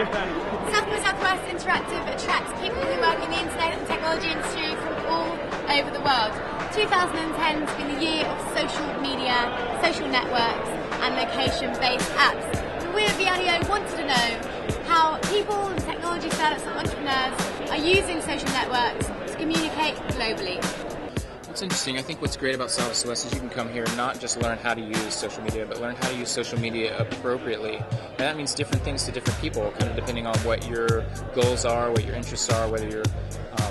South by Southwest Interactive attracts people who work in the internet and technology industry from all over the world. 2010 has been the year of social media, social networks, and location-based apps. And we at Viadeo wanted to know how people and technology startups and entrepreneurs are using social networks to communicate globally. It's interesting. I think what's great about South by Southwest is you can come here and not just learn how to use social media, but learn how to use social media appropriately. And that means different things to different people, kind of depending on what your goals are, what your interests are, whether you're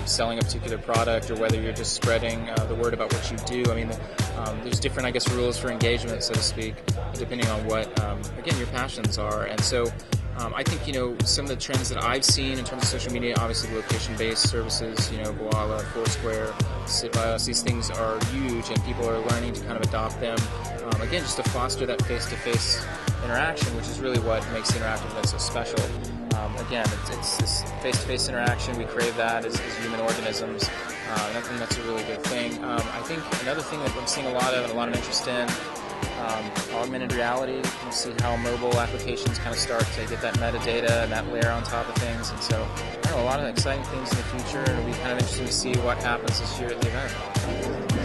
selling a particular product or whether you're just spreading the word about what you do. I mean, there's different, I guess, rules for engagement, so to speak, depending on what, again, your passions are. And so I think, some of the trends that I've seen in terms of social media, obviously location-based services, Koala, Foursquare, Sitbios, these things are huge and people are learning to kind of adopt them, again, just to foster that face-to-face interaction, which is really what makes the interactiveness so special. Again, it's this face-to-face interaction. We crave that as human organisms, and that's a really good thing. I think another thing that I'm seeing a lot of and a lot of interest in, augmented reality. You see how mobile applications kind of start to get that metadata and that layer on top of things, and so I don't know, a lot of exciting things in the future, and it'll be kind of interesting to see what happens this year at the event.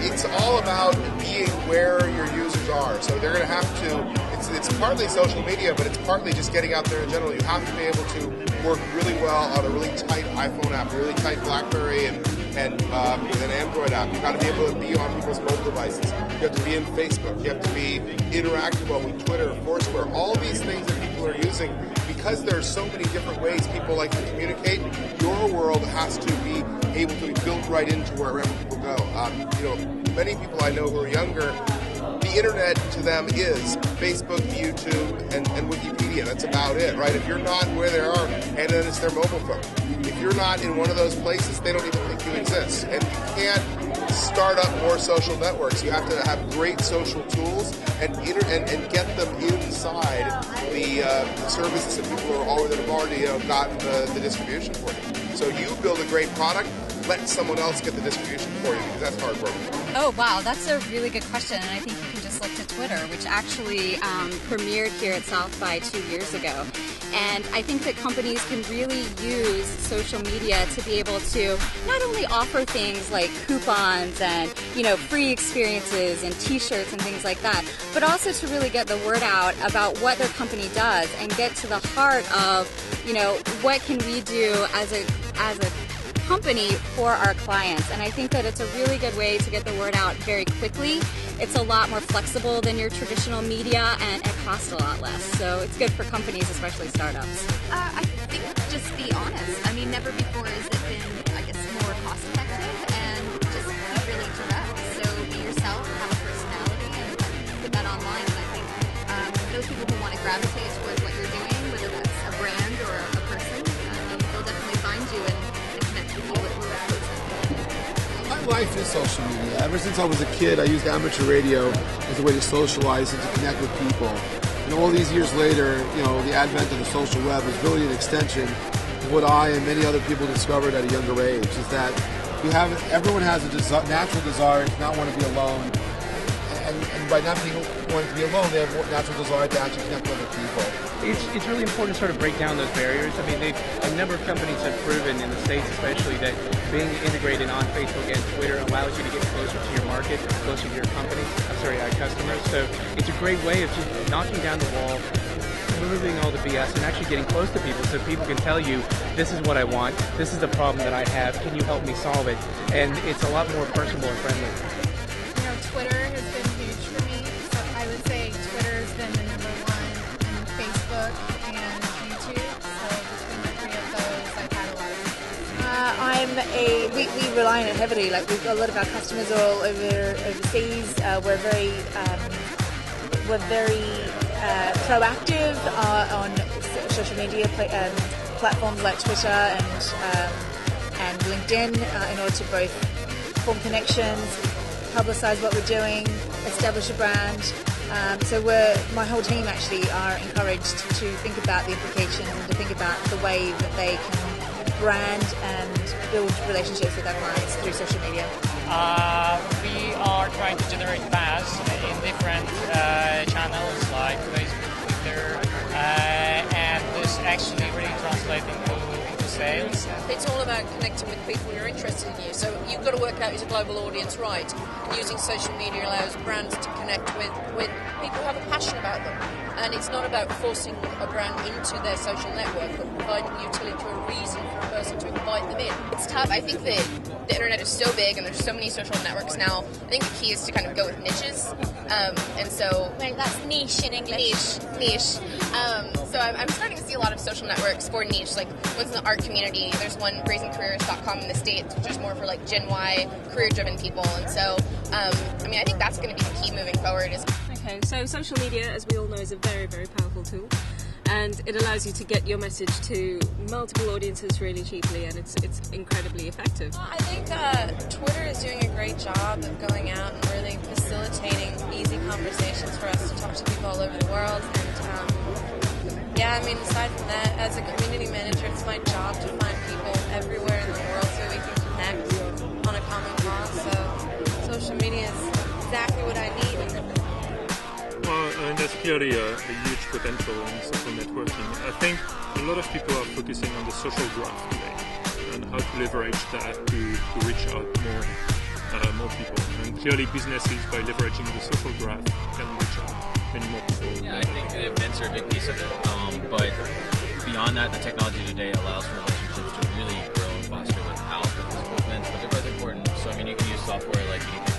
It's all about being where your users are. So they're going to have to, it's partly social media, but it's partly just getting out there in general. You have to be able to work really well on a really tight iPhone app, a really tight BlackBerry, and with an Android app. You've got to be able to be on people's mobile devices. You have to be in Facebook. You have to be interactive with Twitter, Foursquare, all these things that people are using. Because there are so many different ways people like to communicate, your world has to be able to be built right into wherever people go. Many people I know who are younger, the internet to them is Facebook, YouTube, and Wikipedia. That's about it, right? If you're not where they are, and then it's their mobile phone. If you're not in one of those places, they don't even think you exist. And you can't start up more social networks. You have to have great social tools and get them inside the services that people that have already gotten the distribution for you. So you build a great product, let someone else get the distribution for you, because that's hard work. Oh, wow, that's a really good question, and I think you can just look to Twitter, which actually premiered here at South by 2 years ago. And I think that companies can really use social media to be able to not only offer things like coupons and, free experiences and t-shirts and things like that, but also to really get the word out about what their company does and get to the heart of, what can we do as a company for our clients. And I think that it's a really good way to get the word out very quickly. It's a lot more flexible than your traditional media, and it costs a lot less. So it's good for companies, especially startups. I think just be honest. I mean, never before has it been, more cost effective, and just be really direct. So be yourself, have a personality, and put that online. And I think those people who want to gravitate towards what you're doing, whether that's a brand or a person, they'll definitely find you and connect with you with My life is social media. Ever since I was a kid, I used amateur radio as a way to socialize and to connect with people. And all these years later, the advent of the social web is really an extension of what I and many other people discovered at a younger age, is that everyone has a natural desire to not want to be alone. And by not wanting to be alone, they have a natural desire to actually connect with other people. It's really important to sort of break down those barriers. I mean, a number of companies have proven, in the States especially, that being integrated on Facebook and Twitter allows you to get closer to your market, closer to your customers. So it's a great way of just knocking down the wall, removing all the BS, and actually getting close to people so people can tell you, this is what I want, this is the problem that I have, can you help me solve it? And it's a lot more personable and friendly. Twitter has been huge for me, so I would say Twitter has been the number one, and Facebook and YouTube. So between the three of those, I've had a lot of we rely on it heavily. Like, we've got a lot of our customers are all overseas. We're very proactive on social media platforms like Twitter and LinkedIn in order to both form connections, publicize what we're doing, establish a brand. So my whole team actually are encouraged to think about the implications and to think about the way that they can brand and build relationships with their clients through social media. We are trying to generate buzz in different channels like Facebook, Twitter, and this actually really transforms translate into sales. It's all about connecting with people who are interested in you. So you've got to work out who's a global audience right. And using social media allows brands to connect with people who have a passion about them. And it's not about forcing a brand into their social network, but providing utility to a reason for a person to invite them in. It's tough. I think that the internet is so big and there's so many social networks now. I think the key is to kind of go with niches. And so... Wait, that's niche in English. Niche. So I'm starting to see a lot of social networks for niche. Like, one's in the art community. There's one, brazencareers.com in the States, which is more for like Gen Y, career-driven people. And so, I think that's going to be the key moving forward. Okay, so social media, as we all know, is a very, very powerful tool. And it allows you to get your message to multiple audiences really cheaply, and it's incredibly effective. I think Twitter is doing a great job of going out and really facilitating easy conversations for us to talk to people all over the world. And aside from that, as a community manager, it's my job to find people everywhere in the world so we can connect on a common cause. So social media is exactly what I need. And there's clearly a huge potential in social networking. I think a lot of people are focusing on the social graph today and how to leverage that to reach out more people. And clearly businesses, by leveraging the social graph, can reach out many more people. Yeah, I think the events are a big piece of it. But beyond that, the technology today allows for relationships to really grow and foster without the physical events, but they're both important. So, you can use software like you can